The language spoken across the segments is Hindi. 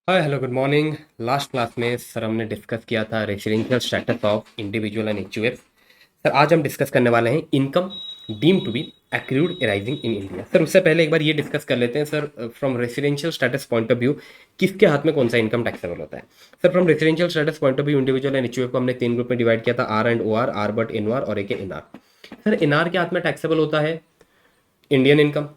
हाय hello good morning. Last class में सर हमने डिस्कस किया था residential status of individual and HUF. Sir आज हम डिस्कस करने वाले हैं income deem to be accrued arising in India. Sir उससे पहले एक बार ये डिस्कस कर लेते हैं sir, from residential status point of view किसके हाथ में कौन सा इनकम टैक्सेबल होता है। Sir from residential status point of view individual and HUF को हमने तीन ग्रुप में डिवाइड किया था, R and O R but N और एक N R. Sir N R के हाथ में टैक्सेबल होता है इंडियन इनकम,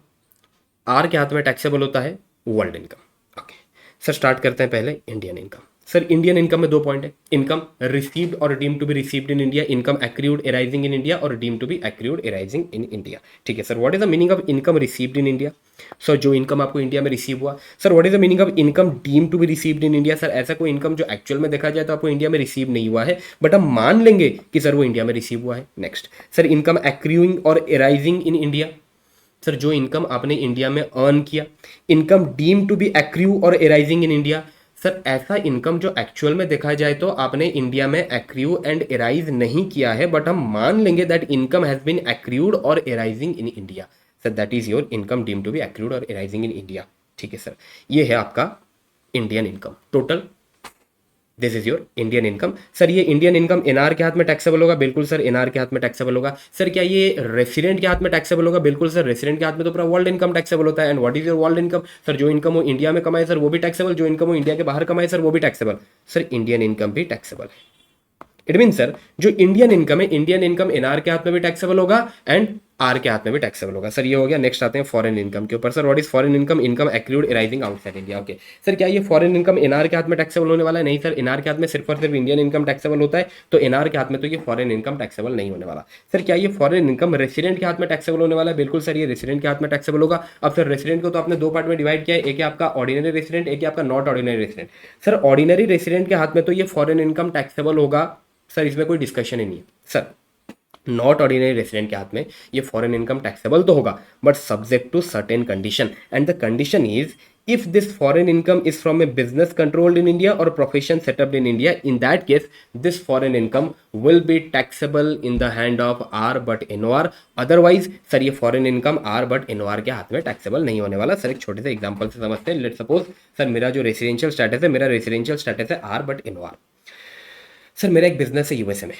आर के हाथ में टैक्सेबल होता है world income. Okay sir, start करते हैं पहले Indian income. Sir Indian income में दो पॉइंट है, इनकम रिसीव्ड और deem to be received in India, income accrued arising in India और deem to be accrued arising in India. ठीक है sir, what is the meaning of income received in India? Sir जो इनकम आपको इंडिया में रिसीव हुआ। Sir what is the meaning of income deem to be received in India? Sir ऐसा कोई इनकम जो एक्चुअल में देखा जाए तो आपको इंडिया में रिसीव नहीं हुआ है, बट हम मान लेंगे कि सर वो इंडिया में रिसीव हुआ है। नेक्स्ट सर इनकम एक्रूइंग और अराइजिंग इन इंडिया। सर जो इनकम आपने इंडिया में अर्न किया, income deem to be accrue और एराइजिंग इन इंडिया। सर ऐसा इनकम जो एक्चुअल में देखा जाए तो आपने इंडिया में एक्रू एंड एराइज नहीं किया है, बट हम मान लेंगे that income has been accrued और arising in India. Sir that is your income deem to be accrued और एराइजिंग इन इंडिया। ठीक है सर, ये है आपका Indian income total. This is your Indian income. Sir ये इंडियन इनकम एनआर के हाथ में टैक्सेबल होगा? बिल्कुल सर, एनआर के हाथ में टैक्सेबल होगा। सर क्या ये रेसिडेंट के हाथ में टैक्सेबल होगा? बिल्कुल सर, रेसिडेंट के हाथ में तो पूरा वर्ल्ड इनकम टैक्सेबल होता है। And what is your world income? Sir जो इनकम वो इंडिया में कमाए सर वो भी टैक्सेबल, जो इनकम वो इंडिया के बाहर कमाए सर वो भी टैक्सेबल। सर इंडियन इनकम भी टैक्सेबल है। इट मीन सर जो इंडियन इनकम है, इंडियन इनकम एनआर के हाथ में भी टैक्सेबल होगा एंड आर के हाथ में भी टैक्सेबल होगा। सर ये हो गया। नेक्स्ट आते हैं फॉरेन इनकम के ऊपर। Sir what is foreign income? Income accrued arising outside India. Okay sir, क्या ये फॉरेन इनकम एनआर के हाथ में टैक्सेबल होने वाला है? नहीं सर, एनआर के हाथ में सिर्फ और सिर्फ इंडियन इनकम टैक्सेबल होता है, तो एनआर के हाथ में तो ये फॉरेन इनकम टैक्सेबल नहीं होने वाला। सर क्या ये फॉरेन इनकम रेसिडेंट के हाथ में टैक्सेबल होने वाला है? बिल्कुल सर, ये रेसिडेंट के हाथ में टैक्सेबल होगा। अब सर रेसिडेंट को तो आपने दो पार्ट में डिवाइड किया है, एक है आपका ऑर्डिनरी रेसिडेंट, एक है आपका not ordinary resident. Sir ordinary resident के हाथ में तो ये फॉरेन इनकम टैक्सेबल होगा सर, इसमें कोई डिस्कशन ही नहीं है। सर नॉट ऑर्डिनरी रेसिडेंट के हाथ में ये फॉरेन इनकम टैक्सेबल तो होगा, but subject to certain condition, and the condition is if this foreign income is from a business controlled in India or profession set up in India, in that case this foreign income will be taxable in the hand of R but NOR। otherwise sir ये foreign income R but NOR के हाथ में taxable नहीं होने वाला। सर एक छोटे से एग्जांपल से समझते हैं। लेट सपोज सर मेरा जो रेसिडेंशियल स्टेटस है, मेरा रेसिडेंशियल स्टेटस है R but NOR। सर मेरा एक बिजनेस है यूएसए में।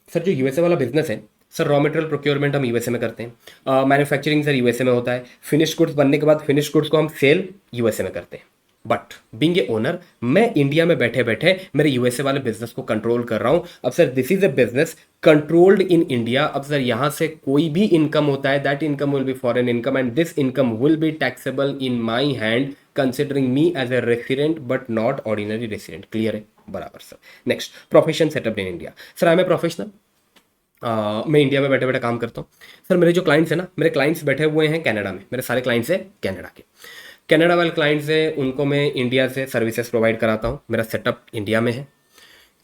सर जो यूएसए वाला बिजनेस है सर, रॉ मटेरियल प्रोक्योरमेंट हम यूएसए में करते हैं, मैन्युफैक्चरिंग सर यूएसए में होता है, फिनिश गुड्स बनने के बाद फिनिश गुड्स को हम सेल यूएसए में करते हैं। बट बीइंग ए ओनर मैं इंडिया में बैठे बैठे मेरे यूएसए वाले बिजनेस को कंट्रोल कर रहा हूं। अब sir this is a business controlled in India. अब सर यहां से कोई भी इनकम होता है, that income will be foreign income and this income will be taxable in my hand considering me as a resident but not ordinary resident. Clear है? बराबर sir. Next profession setup in India. Sir I am a professional, मैं इंडिया में बैठे बैठे काम करता हूँ। सर मेरे जो क्लाइंट्स हैं ना, मेरे क्लाइंट्स बैठे हुए हैं कनाडा में, मेरे सारे क्लाइंट्स हैं कनाडा के। कनाडा वाले क्लाइंट्स हैं, उनको मैं इंडिया से सर्विसेज प्रोवाइड कराता हूँ, मेरा सेटअप इंडिया में है।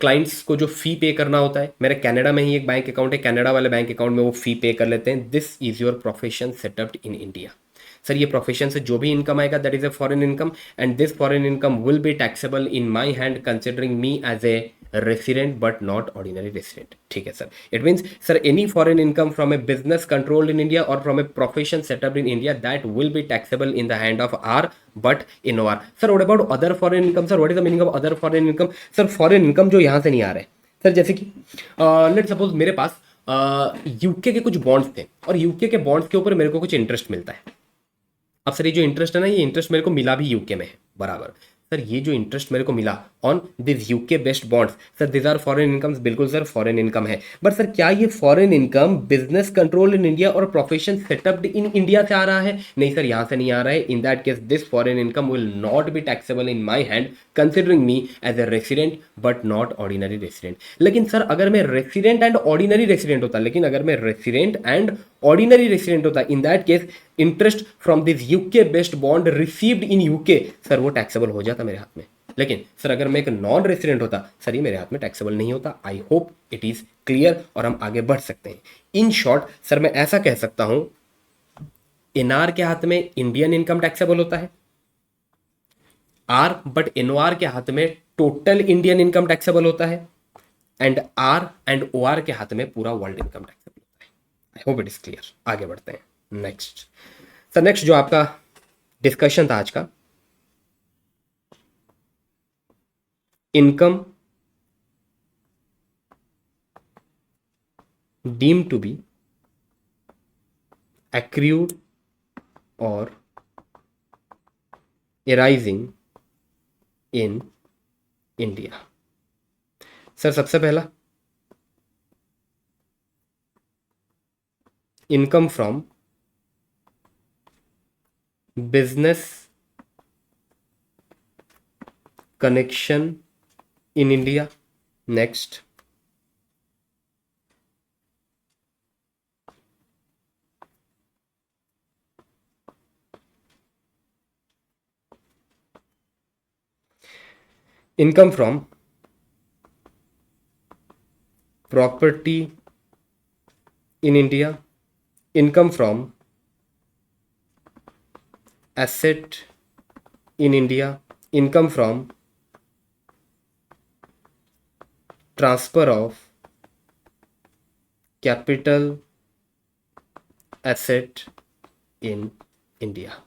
क्लाइंट्स को जो फी पे करना होता है, मेरे कनाडा में ही एक बैंक अकाउंट है, कनाडा वाले बैंक अकाउंट में वो फी पे कर लेते हैं। This is your profession setup in India. Sir ये प्रोफेशन से जो भी इनकम आएगा that is a foreign income and this foreign income will be taxable in my hand considering me as a resident but not ordinary resident. ठीक है sir, it means sir any foreign income from a business controlled in India और from a profession setup in India that will be taxable in the hand of R but in R. Sir what about other foreign income? Sir what is the meaning of other foreign income? Sir foreign income जो यहाँ से नहीं आ रहे सर, जैसे कि लेट सपोज मेरे पास यूके के कुछ बॉन्ड्स थे और यूके के बॉन्ड्स के ऊपर मेरे को कुछ इंटरेस्ट मिलता है। अब सर ये जो इंटरेस्ट है ना, ये इंटरेस्ट मेरे को मिला भी यूके में है, बराबर। सर ये जो इंटरेस्ट मेरे को मिला on this UK based bonds, sir this are foreign incomes. बिल्कुल सर फॉरेन इनकम है, बट सर क्या ये foreign income business control in India और प्रोफेशन सेटअप इन इंडिया से आ रहा है? नहीं सर, यहाँ से नहीं आ रहा है। In that case this foreign income will not be taxable in my hand considering me as a resident but not ordinary resident. लेकिन सर अगर मैं रेसिडेंट एंड ऑर्डिनरी रेसिडेंट होता, लेकिन अगर मैं रेसिडेंट एंड ऑर्डिनरी रेसिडेंट होता, in that case interest from this UK based bond received in UK, sir वो टैक्सेबल हो जाता मेरे हाथ में। लेकिन सर अगर मैं एक नॉन रेसिडेंट होता सर, ये मेरे हाथ में टैक्सेबल नहीं होता। आई होप इट इज क्लियर और हम आगे बढ़ सकते हैं। इन शॉर्ट सर मैं ऐसा कह सकता हूं, एनआर के हाथ में इंडियन इनकम टैक्सेबल होता है आर, बट एनओआर के हाथ में टोटल इंडियन इनकम टैक्सेबल होता है and R and O R के हाथ में पूरा वर्ल्ड इनकम टैक्सेबल होता है। I hope it is clear. आगे बढ़ते हैं नेक्स्ट। सर नेक्स्ट जो आपका डिस्कशन था आज का, income deemed to be accrued or arising in India। Sir सबसे पहला income from business connection in India. Next income from property in India, income from asset in India, income from transfer of capital asset in India.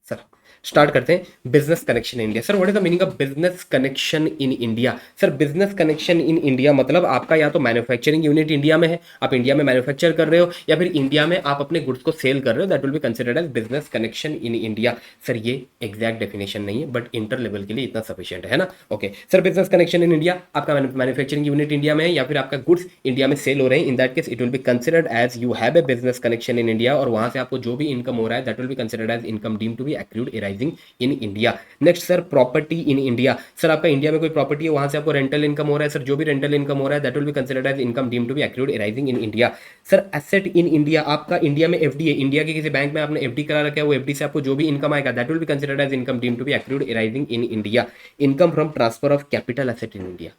Sir start करते हैं business connection in India. Sir what is the meaning of business connection in India? Sir business connection in India मतलब आपका या तो मैन्युफैक्चरिंग यूनिट इंडिया में है, आप इंडिया में मैन्युफैक्चर कर रहे हो, या फिर इंडिया में आप अपने गुड्स को सेल कर रहे हो, that will be considered as business connection in India. Sir ये एग्जैक्ट डेफिनेशन नहीं है बट इंटर लेवल के लिए इतना सफिशियंट है ना। Okay sir business connection in India, आपका मैन्युफैक्चरिंग यूनिट इंडिया में है या फिर आपका गुड्स इंडिया में सेल हो रहे हैं, in that case it will be considered as you have a business connection in India, और वहां से आपको जो भी इनकम हो रहा है that will be considered as income deemed to be accrued arising in India. Next sir property in India, sir आपका इंडिया में कोई प्रॉपर्टी है, वहां से आपको रेंटल इनकम हो रहा है, सर जो भी रेंटल इनकम हो रहा है that will be considered as income deemed to be accrued arising in India. Sir asset in India, आपका इंडिया में एफडी है, इंडिया के किसी बैंक में आपने एफडी करा रखा है, वो एफडी से आपको जो भी इनकम आएगा that will be considered as income deemed to be accrued arising in India. Income from transfer of capital asset in India,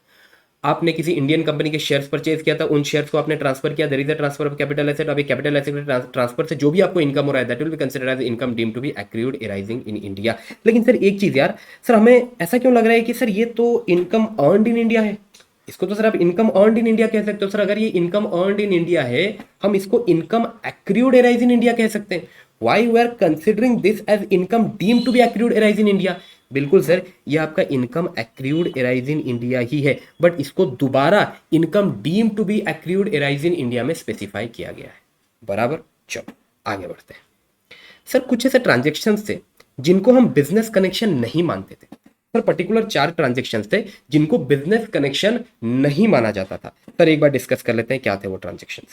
आपने किसी इंडियन कंपनी के शेयर्स परचेज किया था, उन शेयर्स को आपने ट्रांसफर किया, there is a transfer of capital asset. अभी कैपिटल एसेट ट्रांसफर से जो भी आपको इनकम हो रहा है that will be considered as income deemed to be accrued arising in India. लेकिन सर एक चीज यार, सर हमें ऐसा क्यों लग रहा है कि सर ये तो इनकम अर्नड इन इंडिया है, इसको तो सर आप इनकम अर्नड इन इंडिया कह सकते हो। सर अगर ये इनकम अर्नड इन इंडिया है, हम इसको income accrued arise in India कह सकते हैं। Why we are considering this as income deemed to be accrued arise in India? बिल्कुल सर, ये आपका income accrued arise in India ही है, बट इसको दोबारा income deemed to be accrued arise in India में स्पेसिफाई किया गया है। बराबर, चलो आगे बढ़ते हैं। सर कुछ ऐसे ट्रांजेक्शन थे जिनको हम बिजनेस कनेक्शन नहीं मानते थे। सर पर्टिकुलर 4 ट्रांजेक्शन थे जिनको बिजनेस कनेक्शन नहीं माना जाता था। सर एक बार डिस्कस कर लेते हैं क्या थे वो transaction.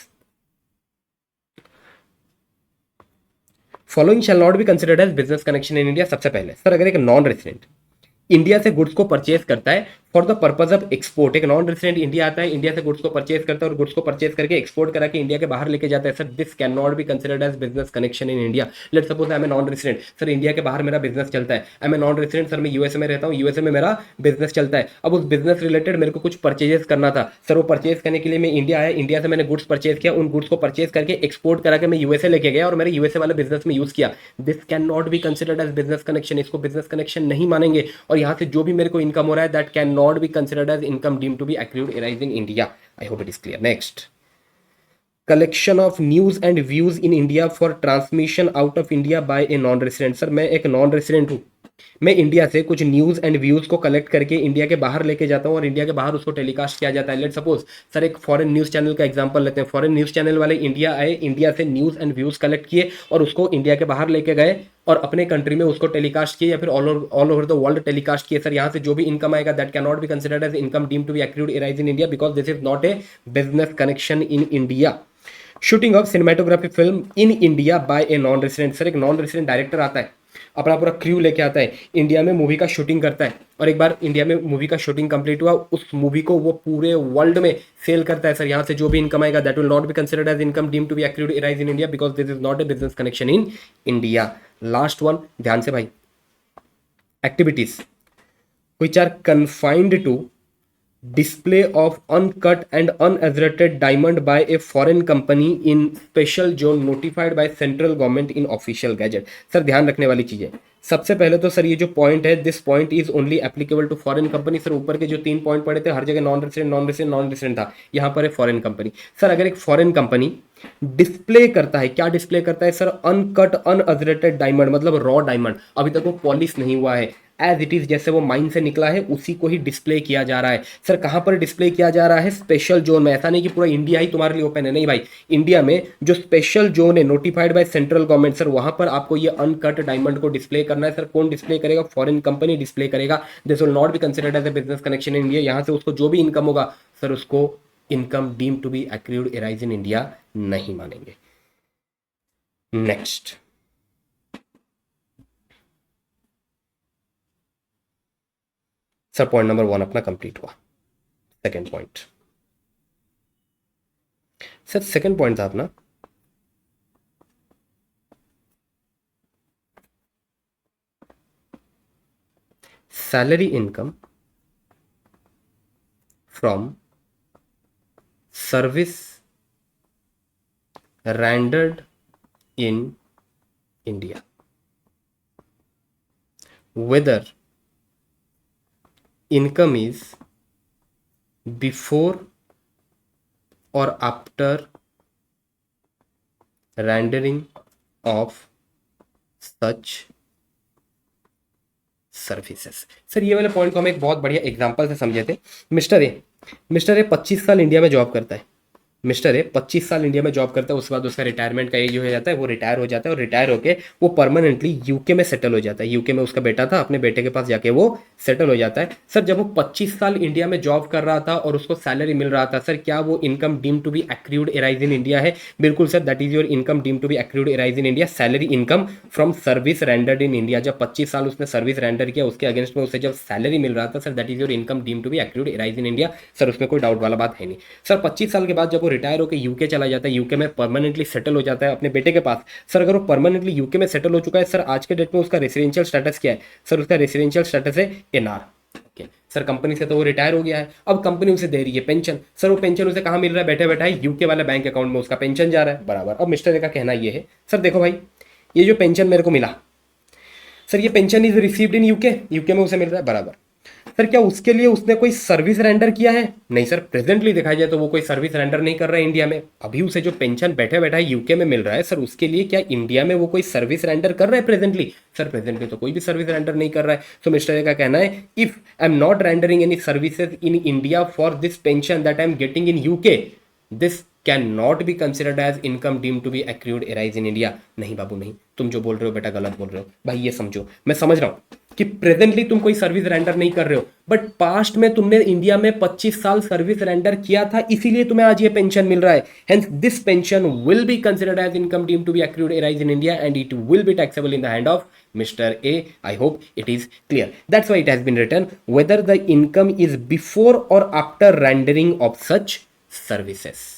Following shall not be considered as business connection in India. सबसे पहले सर अगर एक नॉन रेसिडेंट इंडिया से गुड्स को परचेज करता है for the purpose of export, एक नॉन रेसिडेंट इंडिया आता है, इंडिया से गुड्स को परचेज करता है और गुड्स को परचेज करके एक्सपोर्ट करा के इंडिया के बाहर लेके जाता है, sir this can not be considered as business connection in India. Let suppose I am a non resident, sir India के बाहर मेरा बिजनेस चलता है, I am a non resident, sir मैं यूएसए में रहता हूँ, यूएसए में मेरा बिजनेस चलता है। अब उस बिजनेस रिलेटेड मेरे को कुछ परचेजेस करना था, सर वो परचेज करने के लिए मैं इंडिया आया, इंडिया से मैंने गुड्स परचेज किया, उन गुड्स को परचेज करके एक्सपोर्ट करा के मैं यूएसए लेके गया और मेरे यूएसए वाले बिजनेस में यूज किया। This can not be considered as business connection, इसको बिजनेस कनेक्शन नहीं मानेंगे, और यहाँ से जो भी मेरे को इनकम हो रहा है that can not be considered as income deemed to be accrued arising India. I hope it is clear. Next, collection of news and views in India for transmission out of India by a non-resident. Sir मैं एक नॉन रेसिडेंट हूँ, मैं इंडिया से कुछ न्यूज़ एंड व्यूज़ को कलेक्ट करके इंडिया के बाहर लेके जाता हूँ और इंडिया के बाहर उसको टेलीकास्ट किया जाता है। लेट सपोज सर एक फॉरेन न्यूज़ चैनल का एग्जांपल लेते हैं, फॉरेन न्यूज़ चैनल वाले इंडिया आए, इंडिया से न्यूज़ एंड व्यूज़ कलेक्ट किए और उसको इंडिया के बाहर लेके गए और अपने कंट्री में उसको टेलीकास्ट किए या फिर all over the world telecast किए। सर यहाँ से जो भी इनकम आएगा that can not be considered as income deemed to be accrued arise in India because this is not a business connection in India. Shooting of cinematography film in India by a non resident, sir एक नॉन रेसिडेंट डायरेक्टर आता है, अपना पूरा क्रू लेके आता है, इंडिया में मूवी का शूटिंग करता है और एक बार इंडिया में मूवी का शूटिंग कंप्लीट हुआ उस मूवी को वो पूरे वर्ल्ड में सेल करता है। सर यहाँ से जो भी इनकम आएगा that will not be considered as income deemed to be accrued arise in India because this is not a business connection in India. Last one, ध्यान से भाई, activities which are confined to display of uncut and unadulterated diamond by a foreign company in special zone notified by central government in official gazette। Sir ध्यान रखने वाली चीजें, सबसे पहले तो सर ये जो पॉइंट है this point is only applicable to foreign company. Sir ऊपर के जो 3 पॉइंट पड़े थे हर जगह non resident non resident non resident था, यहाँ पर है फॉरेन कंपनी। सर अगर एक फॉरेन कंपनी डिस्प्ले करता है, क्या डिस्प्ले करता है सर, अनकट अनअडल्टरेटेड डायमंड मतलब रॉ डायमंड, अभी तक वो पॉलिश नहीं हुआ है, एज इट इज, जैसे वो माइन से निकला है उसी को ही डिस्प्ले किया जा रहा है। सर कहाँ पर डिस्प्ले किया जा रहा है? स्पेशल जोन में। ऐसा नहीं कि पूरा इंडिया ही तुम्हारे लिए ओपन है, नहीं भाई, इंडिया में जो स्पेशल जोन है notified by central government, sir वहां पर आपको ये अनकट डायमंड को डिस्प्ले करना है। सर कौन डिस्प्ले करेगा? फॉरेन कंपनी डिस्प्ले करेगा। This will not be considered as a business connection in India. यहाँ से उसको जो भी इनकम होगा सर उसको income deem to be accrued arise in India नहीं मानेंगे। नेक्स्ट, सर पॉइंट नंबर 1 अपना कंप्लीट हुआ। Second point, sir second point था अपना salary income from service rendered in India, whether income is before or after rendering of such services. Sir ये वाले पॉइंट को हम एक बहुत बढ़िया एग्जांपल से समझे थे। मिस्टर ए 25 साल इंडिया में जॉब करता है। मिस्टर ए 25 साल इंडिया में जॉब करता है, उसके बाद उसका रिटायरमेंट का एज हो जाता है, वो रिटायर हो जाता है और रिटायर होके वो परमानेंटली यूके में सेटल हो जाता है। यूके में उसका बेटा था, अपने बेटे के पास जाके वो सेटल हो जाता है। सर जब वो 25 साल इंडिया में जॉब कर रहा था और उसको सैलरी मिल रहा था, सर क्या वो income deem to be accrued arise in India है? बिल्कुल sir, that is your income deem to be accrued arise in India. Salary income from service rendered in India, जब 25 साल उसने सर्विस रेंडर किया उसके अगेंस्ट में उसे जब सैलरी मिल रहा था, sir that is your income deem to be accrued arise in India. Sir उसमें कोई डाउट वाला बात है नहीं। सर 25 साल के बाद जब वो रिटायर होकर यूके चला जाता है, यूके में परमानेंटली सेटल हो जाता है अपने बेटे के पास। सर अगर वो परमानेंटली यूके में सेटल हो चुका है, सर आज के डेट में उसका रेसिडेंशियल स्टेटस क्या है? सर उसका रेसिडेंशियल स्टेटस है एनआर। ओके सर, कंपनी से तो वो रिटायर हो गया है, अब कंपनी उसे दे रही है पेंशन। सर वो पेंशन उसे कहाँ मिल रहा है? बैठे बैठा है यूके वाले बैंक अकाउंट में उसका पेंशन जा रहा है, बराबर। अब मिस्टर ए का कहना ये है, सर देखो भाई, ये जो पेंशन मेरे को मिला, सर ये pension is received in UK, UK में उसे मिल रहा है, बराबर। सर क्या उसके लिए उसने कोई सर्विस रेंडर किया है? नहीं सर, प्रेजेंटली देखा जाए तो वो कोई सर्विस रेंडर नहीं कर रहा है इंडिया में। अभी उसे जो पेंशन बैठे बैठा यूके में मिल रहा है, सर उसके लिए क्या इंडिया में वो कोई सर्विस रेंडर कर रहा है प्रेजेंटली? सर प्रेजेंटली तो कोई भी सर्विस रेंडर नहीं कर रहा है। तो मिस्टर ए का कहना है, if I am not rendering any services in India for this pension that I am getting in UK, this can not be considered as income deem to be accrued arise in India. नहीं बाबू नहीं, तुम जो बोल रहे हो बेटा गलत बोल रहे हो भाई। ये समझो, मैं समझ रहा हूं कि प्रेजेंटली तुम कोई सर्विस रेंडर नहीं कर रहे हो, बट पास्ट में तुमने इंडिया में 25 साल सर्विस रेंडर किया था, इसीलिए तुम्हें आज ये पेंशन मिल रहा है। Hence this pension will be considered as income deem to be accrued arise in India and it will be taxable in the hand of Mr. A. I hope it is clear. That's why it has been written whether the income is before or after rendering of such services.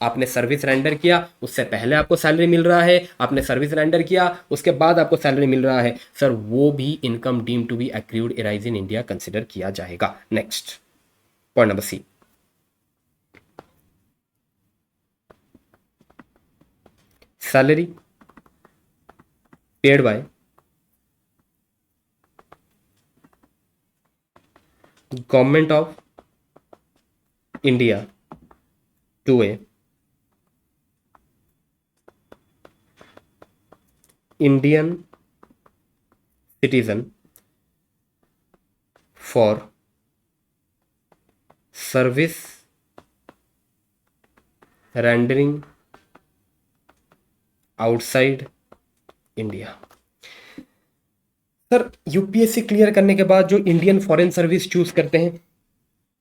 आपने सर्विस रेंडर किया, उससे पहले आपको सैलरी मिल रहा है, आपने सर्विस रेंडर किया उसके बाद आपको सैलरी मिल रहा है, सर वो भी income deem to be accrued arise in India consider किया जाएगा। Next point number C, salary paid by government of India to a Indian citizen for service rendering outside India. Sir UPSC clear करने के बाद जो इंडियन फॉरेन सर्विस चूज करते हैं,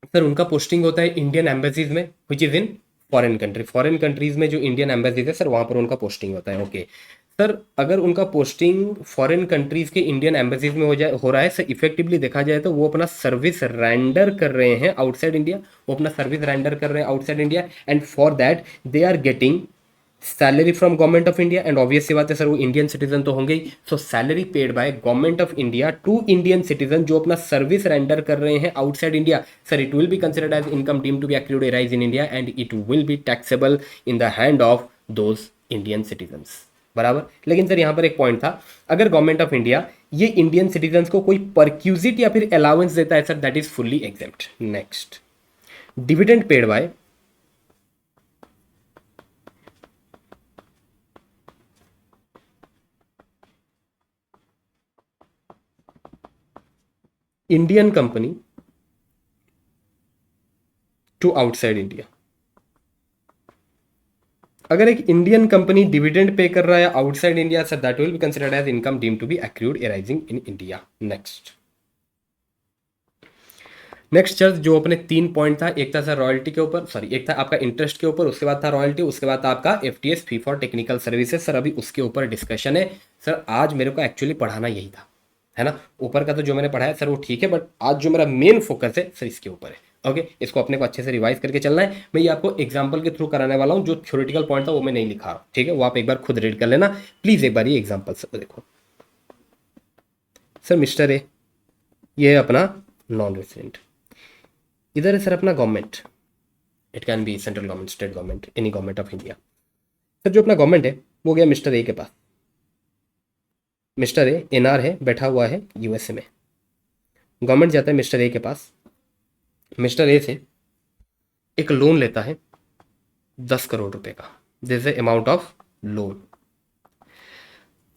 सर उनका पोस्टिंग होता है इंडियन एम्बेसीज में, which is in foreign country. Foreign countries में जो इंडियन एम्बेसीज है सर वहां पर उनका पोस्टिंग होता है। ओके सर, अगर उनका पोस्टिंग फॉरेन कंट्रीज के इंडियन एम्बेसीज में हो रहा है, सर इफेक्टिवली देखा जाए तो वो अपना सर्विस रेंडर कर रहे हैं आउटसाइड इंडिया, वो अपना सर्विस रेंडर कर रहे हैं outside India, and for that they are getting salary from government of India. And obvious सी बात है सर वो इंडियन सिटीजन तो होंगे ही, so salary paid by government of India to Indian citizen जो अपना सर्विस रेंडर कर रहे हैं outside India, sir it will be considered as income deem to be accrued arise in India and it will be taxable in the hand of those Indian citizens, बराबर। लेकिन सर यहाँ पर एक पॉइंट था, अगर गवर्नमेंट ऑफ इंडिया ये इंडियन सिटीजन्स को कोई परक्यूजिट या फिर अलाउंस देता है sir, that is fully exempt. Next, dividend paid by Indian company to outside India. अगर एक इंडियन कंपनी डिविडेंड पे कर रहा है outside India sir, that will be considered as income deemed to be accrued arising in India. Next sir, जो अपने 3 पॉइंट था, एक था सर रॉयल्टी के ऊपर, सॉरी एक था आपका इंटरेस्ट के ऊपर, उसके बाद था रॉयल्टी, उसके बाद था आपका FTS fee for technical services. Sir अभी उसके ऊपर डिस्कशन है। सर आज मेरे को एक्चुअली पढ़ाना यही था, है ना। ऊपर का तो जो मैंने पढ़ा है सर वो ठीक है, बट आज जो मेरा मेन फोकस है सर इसके ऊपर है। ओके, इसको अपने को अच्छे से रिवाइज करके चलना है। मैं ये आपको एग्जाम्पल के थ्रू कराने वाला हूँ। जो थ्योरेटिकल पॉइंट था वो मैं नहीं लिखा रहा हूँ, ठीक है, वो आप एक बार खुद रीड कर लेना प्लीज। एक बार ये एग्जाम्पल सर देखो। सर मिस्टर ए, ये है अपना नॉन रेसिडेंट। इधर है सर अपना government, it can be central government, state government, any government of India. Sir जो अपना गवर्नमेंट है वो गया मिस्टर ए के पास। मिस्टर ए एनआर है, बैठा हुआ है यूएसए में। गवर्नमेंट जाता है मिस्टर ए के पास, मिस्टर ए से एक लोन लेता है 10 करोड़ रुपए का। This is amount of loan.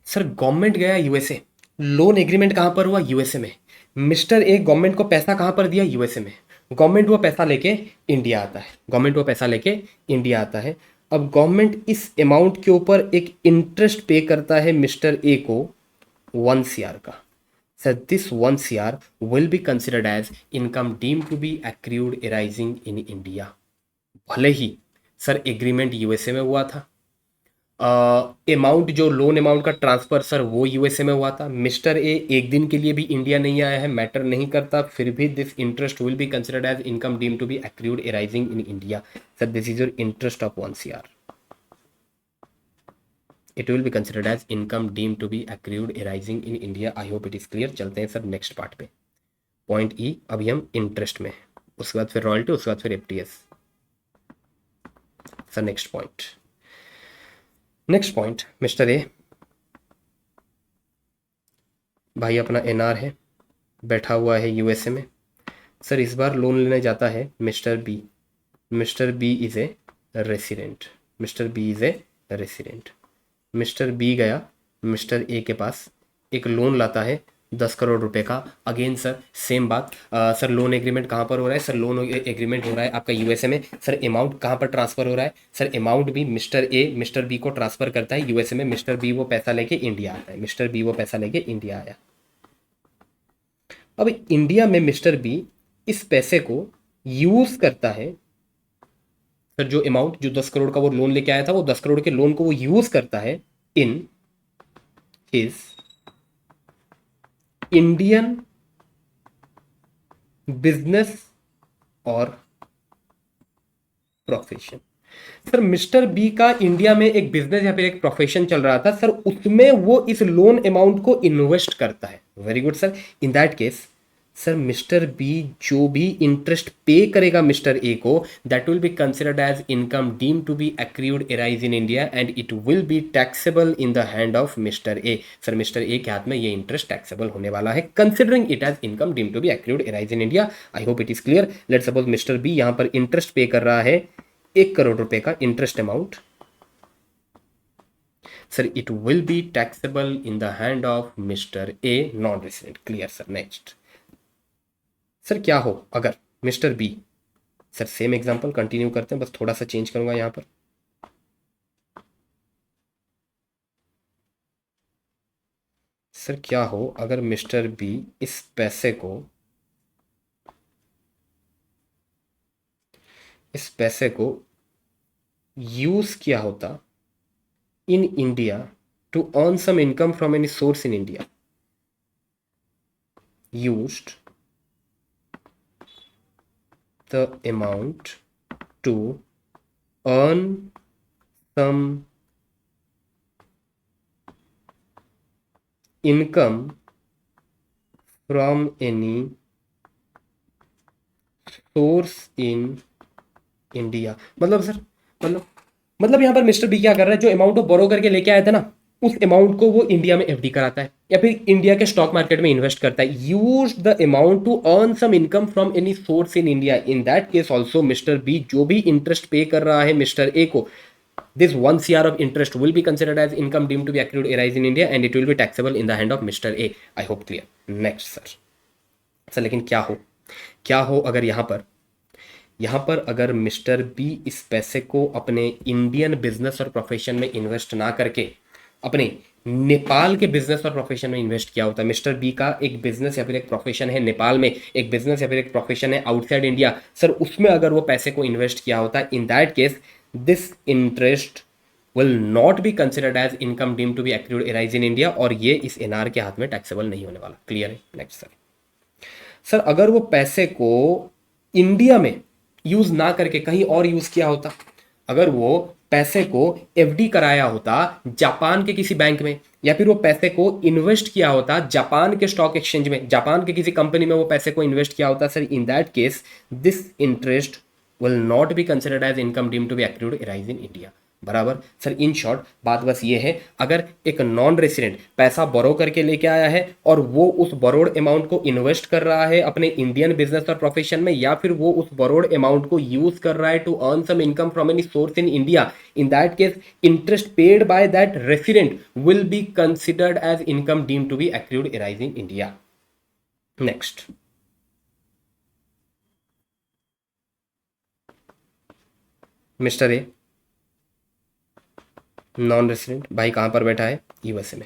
Sir government गया यूएसए, लोन एग्रीमेंट कहां पर हुआ? यूएसए में। मिस्टर ए गवर्नमेंट को पैसा कहां पर दिया? यूएसए में। गवर्नमेंट वो पैसा लेके इंडिया आता है, गवर्नमेंट वो पैसा लेके इंडिया आता है। अब गवर्नमेंट इस अमाउंट के ऊपर एक इंटरेस्ट पे करता है मिस्टर ए को 1 CR का। Sir this 1 CR will be considered as income deem to be accrued arising in India. भले ही सर एग्रीमेंट यूएसए में हुआ था, अमाउंट जो लोन अमाउंट का ट्रांसफर सर वो यूएसए में हुआ था, मिस्टर ए एक दिन के लिए भी इंडिया नहीं आया है, मैटर नहीं करता, फिर भी this interest will be considered as income deem to be accrued arising in India. Sir this is your interest of 1 CR, it will be considered as income deem to be accrued arising in India. I hope it is clear. चलते हैं सर नेक्स्ट पार्ट पे, पॉइंट ई। अभी हम इंटरेस्ट में, उसके बाद फिर रॉयल्टी, उसके बाद फिर FTS. Sir next point mister A, भाई अपना एनआर है, बैठा हुआ है यूएसए में। सर इस बार लोन लेने जाता है mister B. Mister B is a resident, mister B is a resident. Mister B गया मिस्टर ए के पास, एक लोन लाता है 10 करोड़ रुपए का। अगेन सर सेम बात, सर लोन एग्रीमेंट कहाँ पर हो रहा है? सर लोन एग्रीमेंट हो रहा है आपका यूएसए में। सर अमाउंट कहाँ पर ट्रांसफर हो रहा है? सर अमाउंट भी मिस्टर ए मिस्टर बी को ट्रांसफर करता है यूएसए में। मिस्टर बी वो पैसा लेके इंडिया आता है, मिस्टर बी वो पैसा लेके इंडिया आया। अब इंडिया में मिस्टर बी इस पैसे को यूज करता है। सर जो अमाउंट जो 10 करोड़ का वो लोन लेके आया था, वो 10 करोड़ के लोन को वो यूज करता है इन हिज इंडियन बिजनेस और प्रोफेशन। सर मिस्टर बी का इंडिया में एक बिजनेस या फिर एक प्रोफेशन चल रहा था सर, उसमें वो इस लोन अमाउंट को इन्वेस्ट करता है। Very good sir. In that case sir mister B जो भी इंटरेस्ट पे करेगा मिस्टर ए को, that will be considered as income deem to be accrued arise in India and it will be taxable in the hand of mister A. Sir mister A के हाथ में ये इंटरेस्ट टैक्सेबल होने वाला है, considering it as income deem to be accrued arise in India. I hope it is clear. Let suppose mister B यहां पर इंटरेस्ट पे कर रहा है 1 करोड़ रुपए का interest amount. Sir it will be taxable in the hand of mister A non resident. Clear sir. Next sir क्या हो अगर mister B, sir same example continue करते हैं, बस थोड़ा सा चेंज करूंगा यहां पर। सर क्या हो अगर मिस्टर बी इस पैसे को यूज किया होता in India to earn some income from any source in India, used the amount to earn some income from any source in India। मतलब सर मतलब यहाँ पर मिस्टर बी क्या कर रहा है? जो अमाउंट वो बोरो करके लेके आया था ना, उस अमाउंट को वो इंडिया में एफडी कराता है या फिर इंडिया के स्टॉक मार्केट में इन्वेस्ट करता है। Use the amount to earn some income from any source in India. In that case also mister B जो भी इंटरेस्ट पे कर रहा है मिस्टर ए को, this 1 CR of interest will be considered as income deemed to be accrued arise in India and it will be taxable in the hand of Mr. A. I hope clear. Next sir, sir लेकिन क्या हो अगर यहाँ पर अगर मिस्टर बी इस पैसे को अपने इंडियन बिजनेस और प्रोफेशन में इन्वेस्ट ना करके अपने नेपाल के बिजनेस और प्रोफेशन में इन्वेस्ट किया होता। मिस्टर बी का एक बिजनेस या फिर एक प्रोफेशन है नेपाल में, एक बिजनेस या फिर एक प्रोफेशन है आउटसाइड इंडिया, सर उसमें अगर वो पैसे को इन्वेस्ट किया होता, in that case this interest will not be considered as income deem to be accrued arise in India, और ये इस एनआर के हाथ में टैक्सेबल नहीं होने वाला। क्लियर है? Next sir. सर अगर वो पैसे को इंडिया में यूज ना करके कहीं और यूज किया होता, अगर वो पैसे को एफडी कराया होता जापान के किसी बैंक में, या फिर वो पैसे को इन्वेस्ट किया होता जापान के स्टॉक एक्सचेंज में, जापान के किसी कंपनी में वो पैसे को इन्वेस्ट किया होता, sir in that case this interest will not be considered as income deem to be accrued arise in India. बराबर सर। इन शॉर्ट बात बस ये है, अगर एक नॉन रेसिडेंट पैसा बोरो करके लेके आया है और वो उस बोरोड अमाउंट को इन्वेस्ट कर रहा है अपने इंडियन बिजनेस और प्रोफेशन में, या फिर वो उस बोरोड अमाउंट को यूज कर रहा है to earn some income from any source in India, in that case interest paid by that resident will be considered as income deem to be accrued arise in India. Next, mister A non resident भाई कहाँ पर बैठा है? यूएसए में।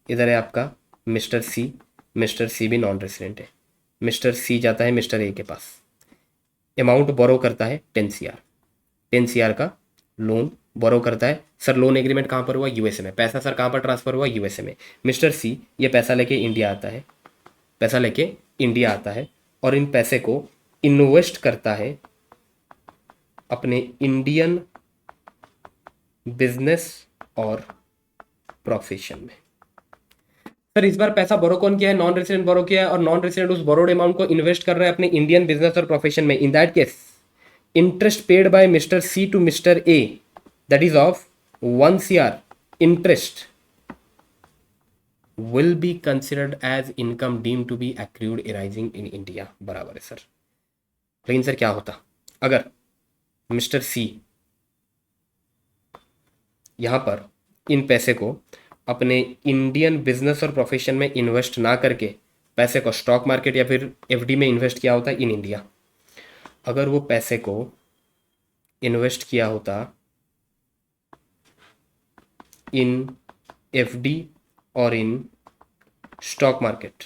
इधर है आपका मिस्टर सी, मिस्टर सी भी नॉन रेसिडेंट है। मिस्टर सी जाता है मिस्टर ए के पास, अमाउंट बोरो करता है 10 CR, 10 CR का लोन बोरो करता है। सर लोन एग्रीमेंट कहाँ पर हुआ? यूएसए में। पैसा सर कहाँ पर ट्रांसफर हुआ? यूएसए में। मिस्टर सी ये पैसा लेके इंडिया आता है, पैसा लेके इंडिया आता है और इन पैसे को इन्वेस्ट करता है अपने इंडियन बिजनेस और प्रोफेशन में। सर इस बार पैसा बोरो कौन किया है? नॉन रेसिडेंट बोरो किया है, और नॉन रेसिडेंट उस बोरोड अमाउंट को इन्वेस्ट कर रहा है अपने इंडियन बिजनेस और प्रोफेशन में। In that case interest paid by mister C to mister A that is of 1 CR interest will be considered as income deem to be accrued arising in India. बराबर है सर। लेकिन सर क्या होता अगर मिस्टर सी यहां पर इन पैसे को अपने इंडियन बिजनेस और प्रोफेशन में इन्वेस्ट ना करके पैसे को स्टॉक मार्केट या फिर एफडी में इन्वेस्ट किया होता इन इंडिया, अगर वो पैसे को इन्वेस्ट किया होता इन एफडी और in stock market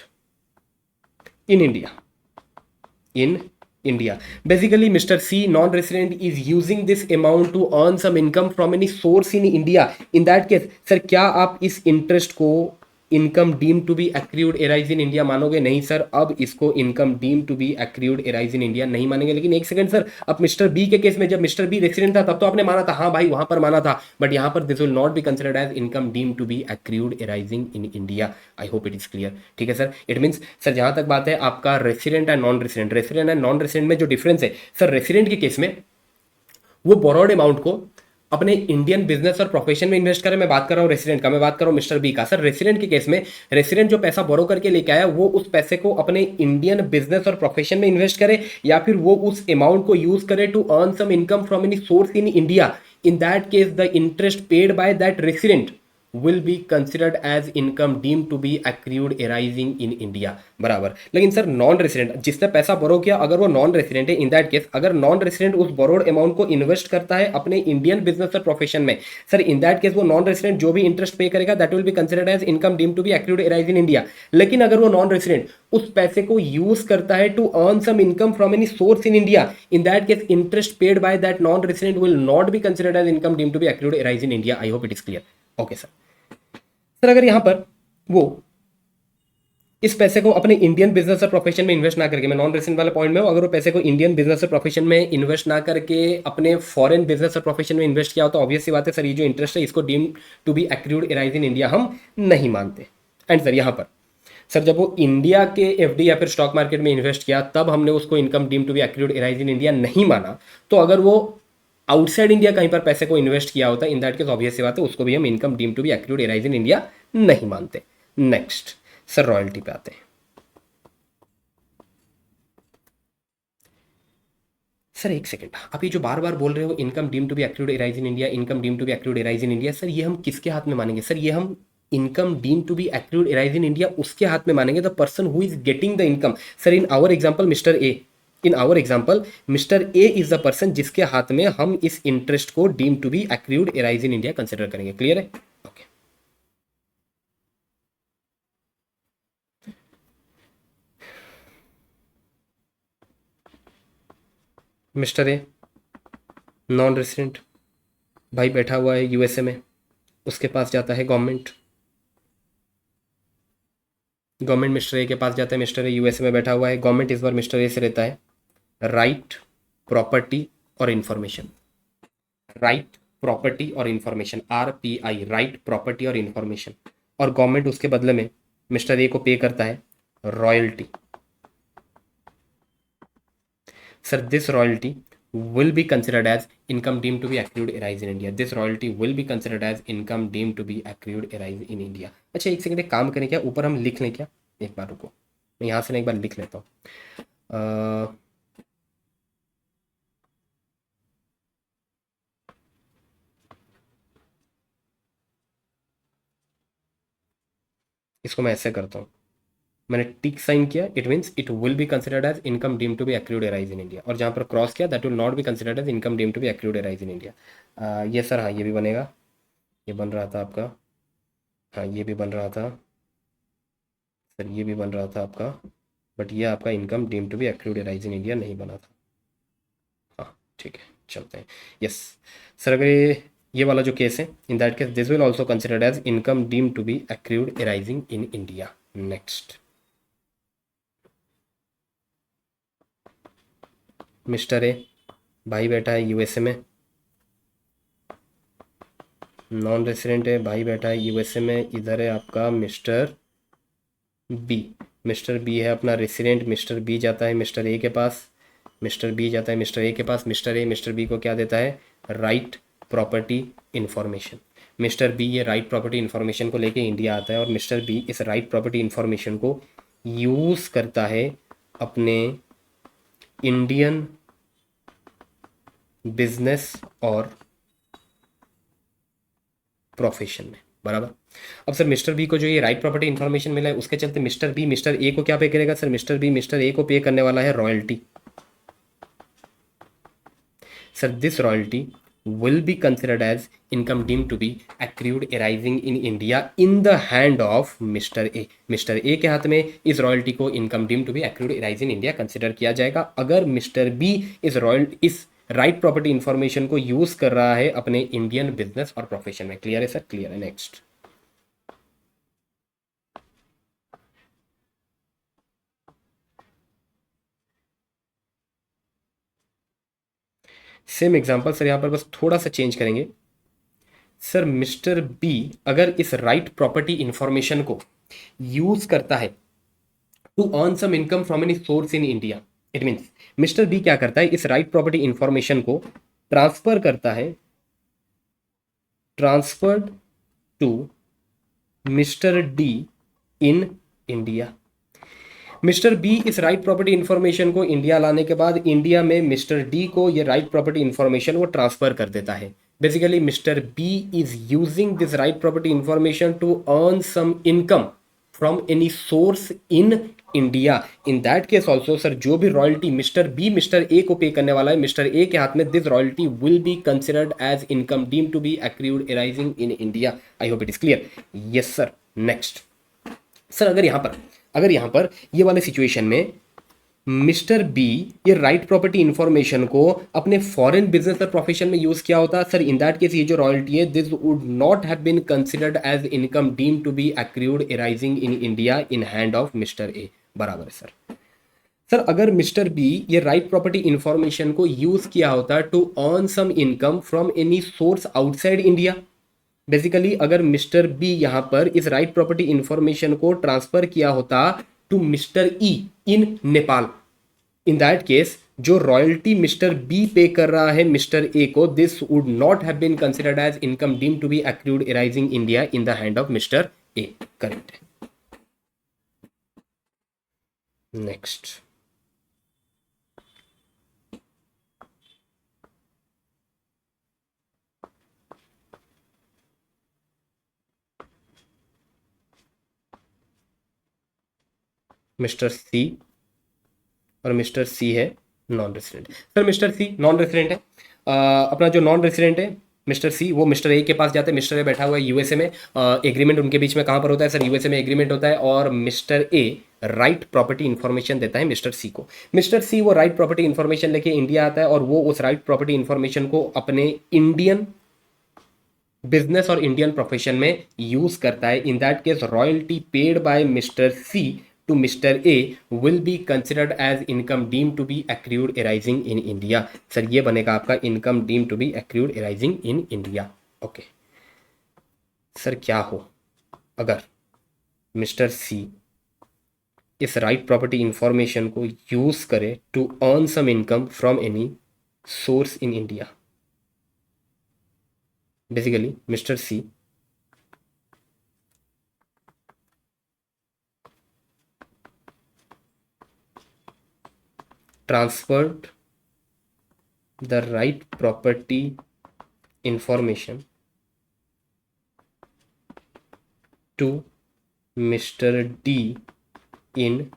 in India, basically Mr. C non-resident is using this amount to earn some income from any source in India. In that case sir क्या आप इस इंटरेस्ट को income deem to be accrued arise in India मानोगे? नहीं सर, अब इसको income deem to be accrued arise in India नहीं मानेंगे। लेकिन एक सेकंड सर, अब मिस्टर बी के केस में जब मिस्टर बी रेसिडेंट था तब तो आपने माना था, हाँ भाई वहां पर माना था, बट यहां पर this will not be considered as income deem to be accrued arising in India. I hope it is clear. ठीक है सर। इट मीन्स सर जहां तक बात है आपका resident and non resident, resident and non resident में जो डिफरेंस है सर, रेसिडेंट के केस में वो बोरोड अमाउंट को अपने इंडियन बिजनेस और प्रोफेशन में इन्वेस्ट करें। मैं बात कर रहा हूँ रेसिडेंट का, मैं बात कर रहा हूँ मिस्टर बी का। सर रेसिडेंट के केस में रेसिडेंट जो पैसा बोरो करके लेके आया वो उस पैसे को अपने इंडियन बिजनेस और प्रोफेशन में इन्वेस्ट करे, या फिर वो उस अमाउंट को यूज करे to earn some income from any source in India. In that case the interest paid by that resident will be considered as income deemed to be accrued arising in India। बराबर। लेकिन सर नॉन रेसिडेंट जिसने पैसा बोरो किया अगर वो नॉन रेसिडेंट है, इन दैट केस अगर नॉन रेसिडेंट उस बोरोड अमाउंट को इन्वेस्ट करता है अपने इंडियन बिजनेस और प्रोफेशन में, सर इन दैट केस वो नॉन रेसिडेंट जो भी इंटरेस्ट पे करेगा that will be considered as income deemed to be accrued arise in India. लेकिन अगर वो नॉन रेसिडेंट उस पैसे को यूज करता है to earn some income from any source in India, in that case interest paid by that non resident will not be considered as income deemed to be accrued arise in India. I hope it is clear. Okay sir. Sir अगर यहां पर वो इस पैसे को अपने इंडियन बिजनेस और प्रोफेशन में इन्वेस्ट ना करके, मैं नॉन रेसिडेंट वाले पॉइंट में हूं, अगर वो पैसे को इंडियन बिजनेस और प्रोफेशन में इन्वेस्ट ना करके अपने फॉरेन बिजनेस और प्रोफेशन में इन्वेस्ट किया हो, तो ऑब्वियस सी बात है सर ये जो इंटरेस्ट है इसको deem to be accrued arise in India हम नहीं मानते। एंड सर यहां पर सर जब वो इंडिया के एफडी या फिर स्टॉक मार्केट में इन्वेस्ट किया तब हमने उसको income deem to be accrued arise in India नहीं माना। तो अगर वो आउटसाइड इंडिया कहीं पर पैसे को इन्वेस्ट किया होता इन दैट केस ऑब्वियस सी बात है उसको भी हम income deem to be accrued arise in India नहीं मानते। नेक्स्ट सर रॉयल्टी पे आते हैं। सर एक सेकंड, आप ये जो बार बार बोल रहे हो income deem to be accrued arise in India, income deem to be accrued arise in India, sir ये हम किसके हाथ में मानेंगे? सर ये हम income deem to be accrued arise in India उसके हाथ में मानेंगे the person who is getting the income. Sir in our example mister A, in our example mister A is the person जिसके हाथ में हम इस इंटरेस्ट को deem to be accrued arise in India consider करेंगे। क्लियर है? Okay. Mister A non resident, भाई बैठा हुआ है यूएसए में, उसके पास जाता है गवर्नमेंट, गवर्नमेंट मिस्टर ए के पास जाता है, मिस्टर ए यूएसए में बैठा हुआ है, गवर्नमेंट इस बार मिस्टर ए से रहता है राइट, प्रॉपर्टी और इंफॉर्मेशन। राइट, प्रॉपर्टी और इंफॉर्मेशन, RPI, राइट, प्रॉपर्टी और इंफॉर्मेशन। और गवर्नमेंट उसके बदले में मिस्टर ए को पे करता है royalty. Sir this royalty will be considered as income deemed to be accrued arise in India. This royalty will be considered as income deemed to be accrued arise in India. अच्छा एक सेकंड, एक काम करें क्या, ऊपर हम लिख लें क्या? एक बार रुको, मैं यहाँ से ना एक बार लिख लेता हूँ। इसको मैं ऐसे करता हूँ, मैंने टिक साइन किया, it means it will be considered as income deem to be accrued arise in India, और जहाँ पर क्रॉस किया that will not be considered as income deem to be accrued arise in India. ये सर हाँ, ये भी बनेगा, ये बन रहा था आपका, हाँ ये भी बन रहा था सर, ये भी बन रहा था आपका, बट ये आपका income deem to be accrued arise in India नहीं बना था। हाँ ठीक है, चलते हैं। यस सर, अगर ये वाला जो केस है, in that case this will also considered as income deem to be accrued arising in India. Next, mister A, भाई बैठा है यूएसए में, नॉन रेसिडेंट है, भाई बैठा है यूएसए में। इधर है आपका मिस्टर बी, मिस्टर बी है अपना रेसिडेंट, मिस्टर बी जाता है मिस्टर ए के पास, मिस्टर बी जाता है मिस्टर ए के पास, मिस्टर ए मिस्टर बी को क्या देता है? Right, property, information. Mister B ये राइट प्रॉपर्टी इंफॉर्मेशन को लेके इंडिया आता है, और मिस्टर बी इस राइट प्रॉपर्टी इंफॉर्मेशन को यूज़ करता है अपने इंडियन बिजनेस और प्रोफेशन में। बराबर। अब सर मिस्टर बी को जो ये राइट प्रॉपर्टी इंफॉर्मेशन मिला है, उसके चलते मिस्टर बी मिस्टर ए को क्या पे करेगा? Sir mister B mister A को पे करने वाला है royalty. Sir this royalty will be considered as income deemed to be accrued arising in India in the hand of Mr. A. Mister A के हाथ में इस रॉयल्टी को income deem to be accrued arise in India consider किया जाएगा अगर मिस्टर बी इस राइट प्रॉपर्टी इंफॉर्मेशन को यूज कर रहा है अपने इंडियन बिजनेस और प्रोफेशन में। क्लियर है सर? क्लियर है। नेक्स्ट, सेम एग्जांपल सर, यहां पर बस थोड़ा सा चेंज करेंगे। सर मिस्टर बी अगर इस राइट प्रॉपर्टी इंफॉर्मेशन को यूज करता है to earn some income from any source in India, it means mister B क्या करता है, इस राइट प्रॉपर्टी इंफॉर्मेशन को ट्रांसफर करता है, transferred to mister D in India. Mister B इस राइट प्रॉपर्टी इंफॉर्मेशन को इंडिया लाने के बाद इंडिया में मिस्टर डी को ये राइट प्रॉपर्टी इंफॉर्मेशन वो ट्रांसफर कर देता है। Basically mister B is using this right property information to earn some income from any source in India. In that case also sir जो भी royalty mister B mister A को पे करने वाला है, मिस्टर ए के हाथ में this royalty will be considered as income deem to be accrued arising in India. I hope it is clear. Yes sir. Next sir, अगर यहाँ पर ये वाले सिचुएशन में मिस्टर बी ये राइट प्रॉपर्टी इंफॉर्मेशन को अपने फॉरेन बिजनेस और प्रोफेशन में यूज किया होता सर, इन दैट केस ये जो रॉयल्टी है this would not have been considered as income deem to be accrued arising in India in hand of mister A. बराबर है सर। सर अगर मिस्टर बी ये राइट प्रॉपर्टी इंफॉर्मेशन को यूज किया होता to earn some income from any source outside India, basically अगर मिस्टर बी यहां पर इस राइट प्रॉपर्टी इंफॉर्मेशन को ट्रांसफर किया होता to mister E in Nepal, in that case जो रॉयल्टी मिस्टर बी पे कर रहा है मिस्टर ए को, this would not have been considered as income deem to be accrued arising India in the hand of mister A. Correct है। नेक्स्ट, मिस्टर सी, और मिस्टर सी है non resident. Sir mister C non resident है, अपना जो नॉन रेसिडेंट है मिस्टर सी, वो मिस्टर ए के पास जाते हैं। मिस्टर ए बैठा हुआ है यूएसए में, एग्रीमेंट उनके बीच में कहाँ पर होता है सर, यूएसए में एग्रीमेंट होता है, और mister A right property information देता है मिस्टर सी को। मिस्टर सी वो राइट प्रॉपर्टी इन्फॉर्मेशन लेके इंडिया आता है, और वो उस राइट प्रॉपर्टी इन्फॉर्मेशन को अपने इंडियन बिजनेस और इंडियन प्रोफेशन में यूज करता है। In that case royalty paid by mister C to mister A will be considered as income deem to be accrued arising in India. Sir ये बनेगा आपका income deem to be accrued arising in India. Okay sir, क्या हो अगर मिस्टर सी इस राइट प्रॉपर्टी इंफॉर्मेशन को यूज करे to earn some income from any source in India. Basically mister C transferred the right property information to Mr. D in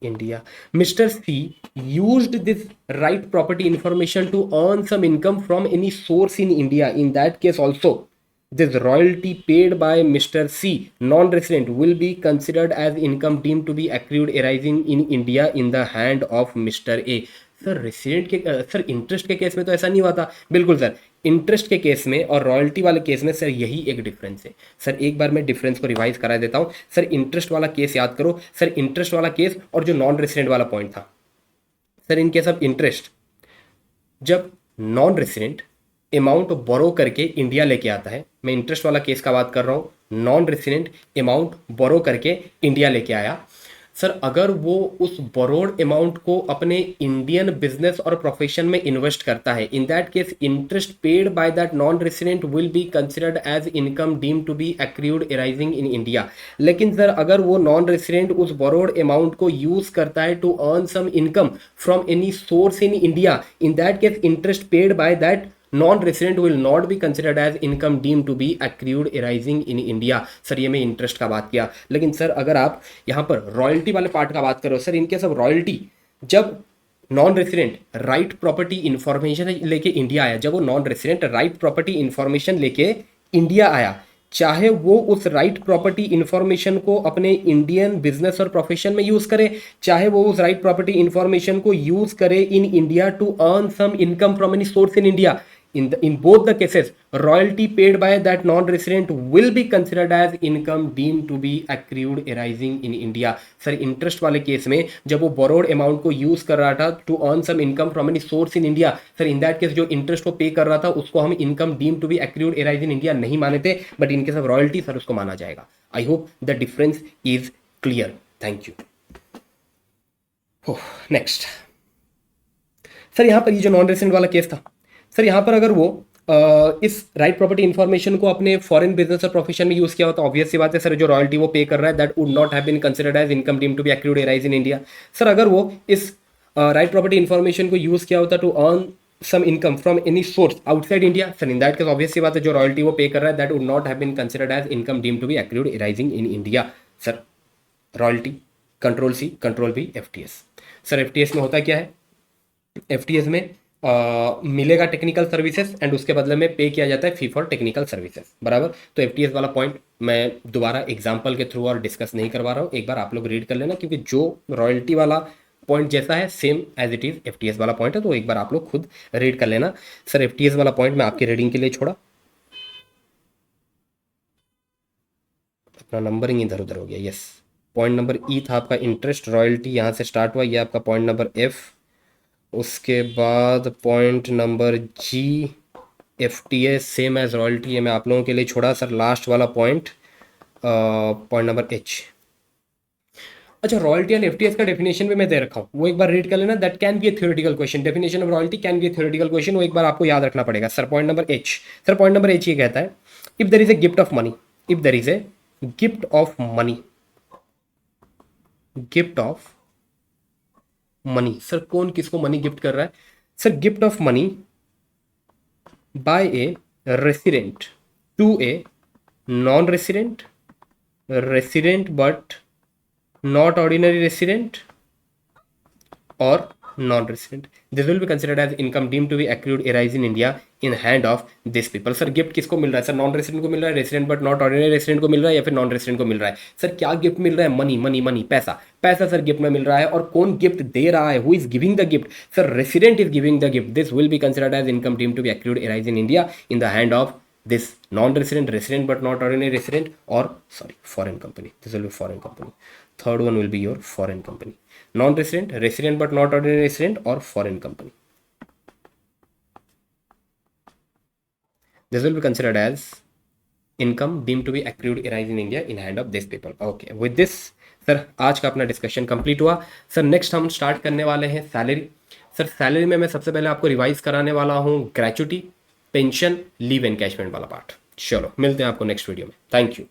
India. Mr. C used this right property information to earn some income from any source in India. In that case also, this royalty paid by Mr. C, non-resident, will be considered as income deemed to be accrued arising in India in the hand of Mr. A. Sir resident के सर इंटरेस्ट के केस में तो ऐसा नहीं हुआ था। बिल्कुल सर, इंटरेस्ट के केस में और रॉयल्टी वाले केस में सर यही एक डिफरेंस है। सर एक बार मैं डिफरेंस को रिवाइज करा देता हूँ। सर इंटरेस्ट वाला केस याद करो, सर इंटरेस्ट वाला केस और जो नॉन रेसिडेंट वाला पॉइंट था, sir in case of interest, जब नॉन रेसिडेंट अमाउंट बोरो करके इंडिया लेके आता है, मैं इंटरेस्ट वाला केस का बात कर रहा हूँ, नॉन रेसिडेंट अमाउंट बोरो करके इंडिया लेके आया, सर अगर वो उस बोरोड अमाउंट को अपने इंडियन बिजनेस और प्रोफेशन में इन्वेस्ट करता है, in that case interest paid by that non resident will be considered as income deem to be accrued arising in India. लेकिन सर अगर वो नॉन रेसिडेंट उस बोरोड अमाउंट को यूज करता है to earn some income from any source in India, in that case interest paid by that non-resident will not be considered as income deemed to be accrued arising in India। Sir ये मैं इंटरेस्ट का बात किया, लेकिन सर अगर आप यहाँ पर रॉयल्टी वाले पार्ट का बात करो, सर इनके सब रॉयल्टी, जब non resident right property information लेके इंडिया आया, जब वो non resident right property information लेके इंडिया आया, चाहे वो उस राइट प्रॉपर्टी इंफॉर्मेशन को अपने इंडियन बिजनेस और प्रोफेशन में यूज करे, चाहे वो उस राइट प्रॉपर्टी इंफॉर्मेशन को यूज करे in India to earn some income from any source in India, in both the cases royalty paid by that non-resident will be considered as income deemed to be accrued arising in India। Sir interest वाले केस में जब वो बोरोड अमाउंट को यूज कर रहा था to earn some income from any source in India, sir in that case जो इंटरेस्ट को पे कर रहा था उसको हम income deemed to be accrued arising in India नहीं माने थे, but in case of royalty sir उसको माना जाएगा। I hope the difference is clear. Thank you. Next sir, यहाँ पर ये जो नॉन रेसिडेंट वाला केस था, सर यहाँ पर अगर वो इस राइट प्रॉपर्टी इंफॉर्मेशन को अपने फॉरेन बिजनेस और प्रोफेशन में यूज किया होता, ऑब्वियस सी बात है सर जो रॉयल्टी वो पे कर रहा है that would not have been considered as income deemed to be accrued arise in India. Sir अगर वो इस राइट प्रॉपर्टी इंफॉर्मेशन को यूज किया होता to earn some income from any source outside India, sir in that case obvious सी बात है जो रॉयल्टी वो पे कर रहा है that would not have been considered as income deemed to be accrued arising in India. Sir royalty control C control B FTS. Sir FTS में होता क्या है, एफटीएस में मिलेगा टेक्निकल सर्विसेज एंड उसके बदले में पे किया जाता है फी फॉर टेक्निकल सर्विसेज, बराबर। तो एफटीएस वाला पॉइंट मैं दोबारा एग्जांपल के थ्रू और डिस्कस नहीं करवा रहा हूँ, एक बार आप लोग रीड कर लेना, क्योंकि जो रॉयल्टी वाला पॉइंट जैसा है same as it is FTS वाला पॉइंट है, तो एक बार आप लोग खुद रीड कर लेना। सर एफटीएस वाला पॉइंट मैं आपकी रीडिंग के लिए छोड़ा, अपना नंबरिंग इधर उधर हो गया। यस, पॉइंट नंबर ई था आपका इंटरेस्ट रॉयल्टी, यहाँ से स्टार्ट हुआ, ये आपका पॉइंट नंबर एफ, उसके बाद पॉइंट नंबर जी एफटीएस सेम एज रॉयल्टी, है मैं आप लोगों के लिए छोड़ा। सर लास्ट वाला पॉइंट पॉइंट नंबर एच। अच्छा, रॉयल्टी एंड एफटीएस का डेफिनेशन भी मैं दे रखा हूँ, वो एक बार रीड कर लेना, that can be a theoretical question, definition of royalty can be a theoretical question, वो एक बार आपको याद रखना पड़ेगा। Sir point number H, sir point number H ये कहता है if there is a gift of money, if there is a gift of money, gift of money, sir कौन किसको मनी गिफ्ट कर रहा है, sir gift of money by a resident to A non resident, resident but not ordinary resident or non-resident. This will be considered as income deemed to be accrued arise in India in hand of these people. Sir gift किसको मिल रहा है? सर नॉन रेसिडेंट को मिल रहा है, resident but not ordinary resident को मिल रहा है, या फिर नॉन रेसिडेंट को मिल रहा है? सर क्या गिफ्ट मिल रहा है? मनी मनी मनी, पैसा पैसा सर गिफ्ट में मिल रहा है। और कौन गिफ्ट दे रहा है? Who is giving the gift? Sir resident is giving the gift. This will be considered as income deemed to be accrued arise in India in the hand of this non-resident, resident but not ordinary resident, or sorry, foreign company. This will be foreign company. Third one will be your foreign company. Non-resident, resident but not ordinary resident, or foreign company. This will be considered as income deemed to be accrued arise in India in hand of these people. Okay, with this sir आज का अपना डिस्कशन कंप्लीट हुआ। सर नेक्स्ट हम स्टार्ट करने वाले हैं सैलरी। सर सैलरी में मैं सबसे पहले आपको रिवाइज कराने वाला हूँ ग्रेचुटी, पेंशन, लीव एनकैशमेंट वाला पार्ट। चलो मिलते हैं आपको नेक्स्ट वीडियो में। Thank you.